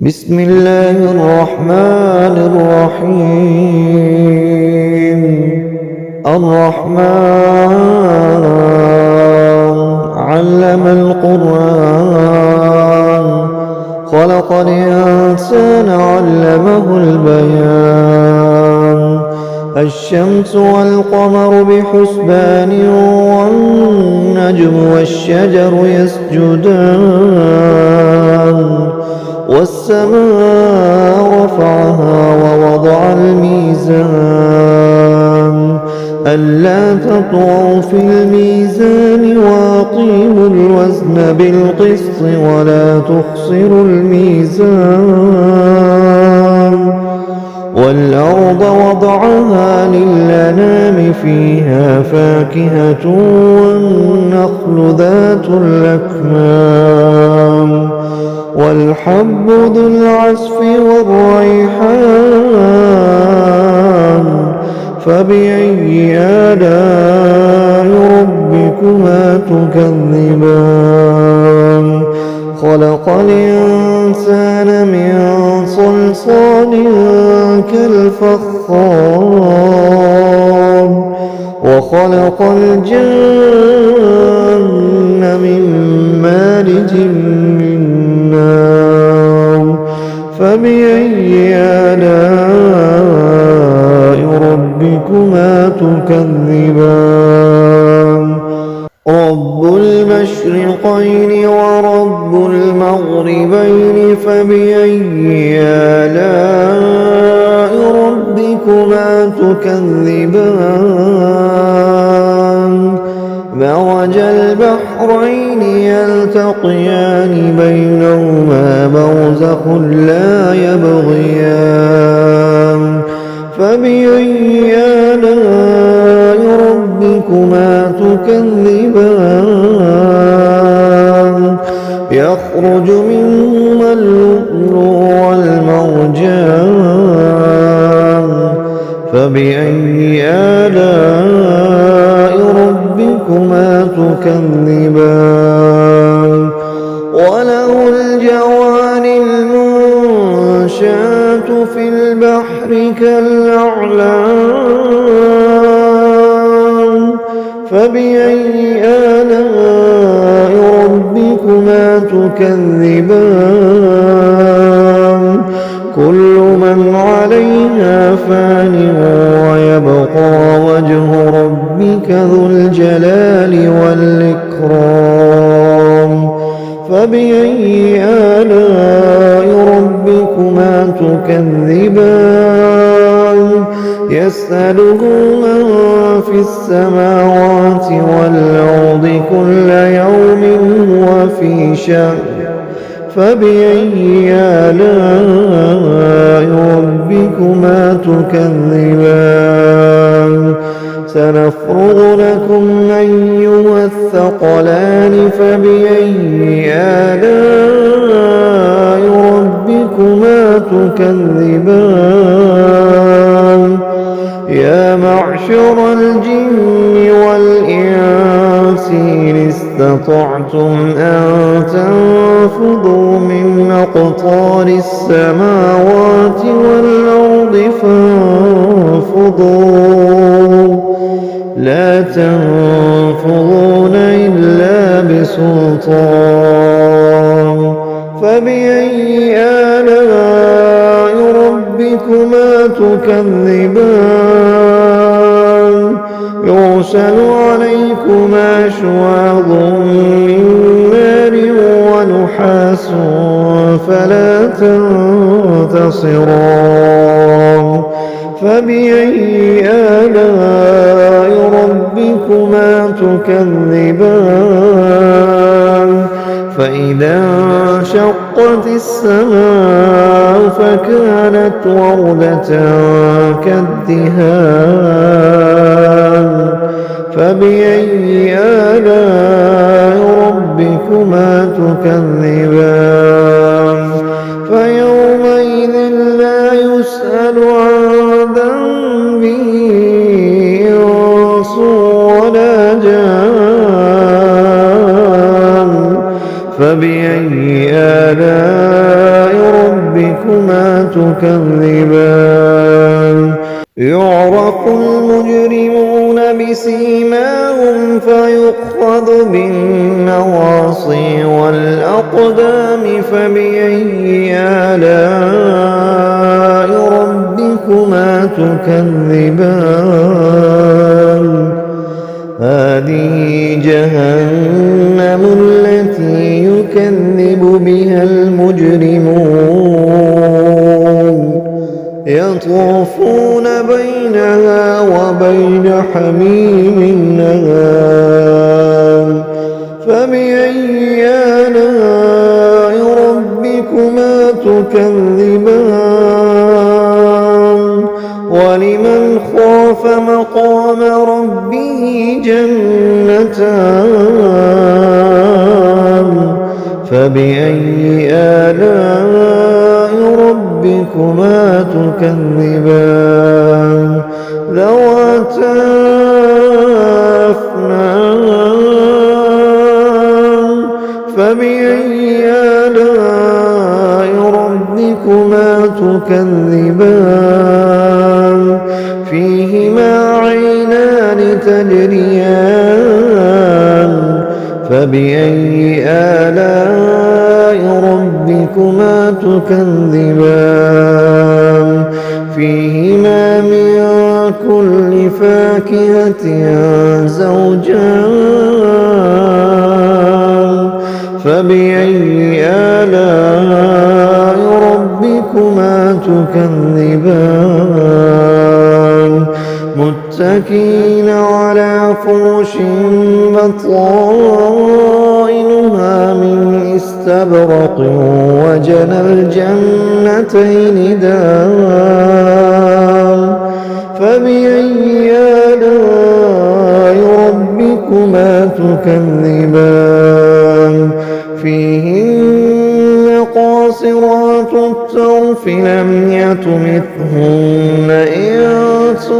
بسم الله الرحمن الرحيم. الرحمن علم القرآن، خلق الإنسان علمه البيان. الشمس والقمر بحسبان، والنجم والشجر يسجدان. والسماء رفعها ووضع الميزان، ألا تطغوا في الميزان وأقيموا الوزن بالقسط ولا تخسروا الميزان. والأرض وضعها للأنام، فيها فاكهة والنخل ذات الأكمام، والحب ذو العصف والريحان. فبأي آلاء ربكما تكذبان؟ خلق الإنسان من صلصال كالفخار، وخلق الجن من مارج من نار. فبأي آلاء ربكما تكذبان؟ رب المشرقين ورب المغربين، فبأي آلاء ربكما تكذبان؟ مرج البحرين يلتقيان، بينهما برزخ لا يبغيان. فبأي آلاء ربكما تكذبان؟ يخرج منهما اللؤلؤ والمرجان. فبأي آلاء ربكما تكذبان؟ وله الجوار المنشآت في البحر كالأعلام. فبأي آلاء ربكما تكذبان؟ كل من عليها فان، ويبقى وجه ربك ذو الجلال والإكرام. فبأي آلاء ربكما تكذبان؟ يسأله من في السماوات والأرض كل يوم هو في شأن. فبأي آلاء ربكما تكذبان؟ سنفرغ لكم أيها الثقلان. فبأي آلاء ربكما تكذبان؟ يا معشر الجن والإنس إن استطعتم أن تنفذوا من أقطار السماوات والأرض فانفذوا، لا تنفذون إلا بسلطان. فبأي آلاء ربكما تكذبان؟ يرسل عليكما شواظ من نار ونحاس فلا تنتصران. فبأي آلاء ربكما تكذبان؟ فإذا انشقت السماء فكانت وردة كالدهان. فبأي آلاء ربكما تكذبان؟ فيومئذ لا يسأل عن ذنبه إنس ولا جان. فبأي آلاء ربكما ربكما تكذبان يعرف المجرمون بسيماهم فيؤخذ بالنواصي والأقدام فبأي آلاء ربكما تكذبان هذه جهنم التي يكذب بها المجرمون يطوفون بينها وبين حميم آن فبأي آلاء ربكما تكذبان ولمن خاف مقام ربه جنتان فبأي آلاء ربكما تكذبان ذواتا أفنان فبأي آلاء ربكما تكذبان فيهما عينان تجريان فبأي آلاء ربكما تكذبان فيهما من كل فاكهة زوجان فبأي آلاء ربكما تكذبان متكئين على فرش بطائنها من استبرق وجنى الجنتين دان فبأي آلاء ربكما تكذبان فيهن قاصرات الطرف لم يطمثهن إنس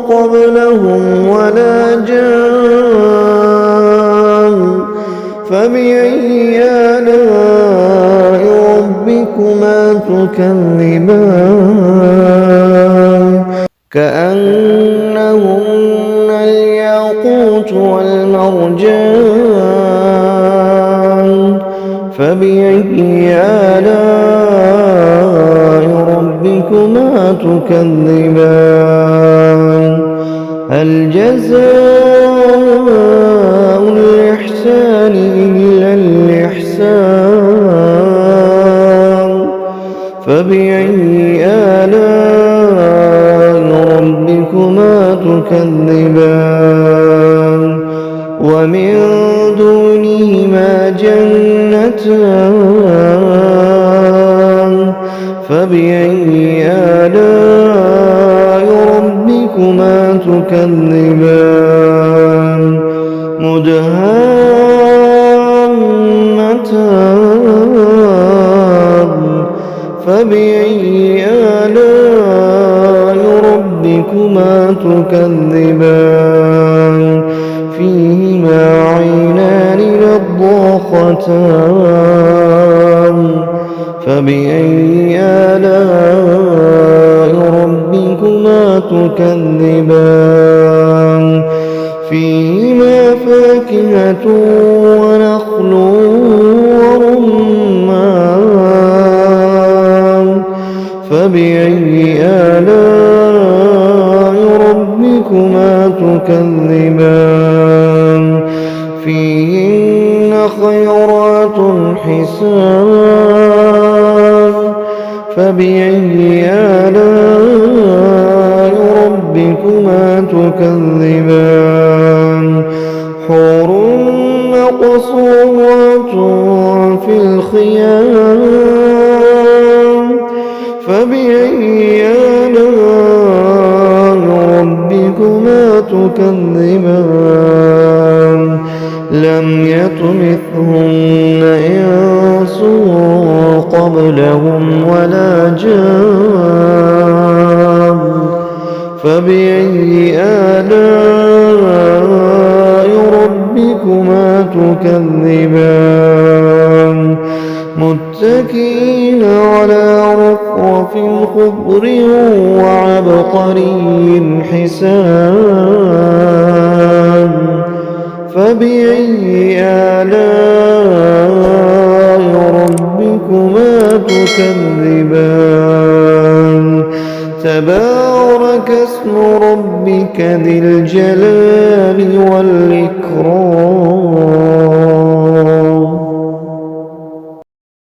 قبلهم ولا جان فبأي آلاء ربكما تكذبان كأنهن الياقوت والمرجان فبأي آلاء ربكما تكذبان هل جزاء الإحسان إلا الإحسان فبأي آلاء ربكما تكذبان ومن دونهما جنتان فبأي آلاء ربكما تكذبان مدهامتان فبأي آلاء ربكما تكذبان فيهما عينان نضاختان فبأي آلاء ربكما تكذبان فيهما فاكهة ونخل ورمان فبأي آلاء ربكما تكذبان فيهن خيرات حسان فبأي آلاء ربكما تكذبان حور مقصورات في الخيام فبأي آلاء ربكما تكذبان لم يطمثهن إنس قبلهم ولا جان فبأي آلاء ربكما تكذبان متكئين على رفرف خضر وعبقري حسان فبأي آلاء ربكما تكذبان تبارك اسم ربك ذي الجلال والإكرام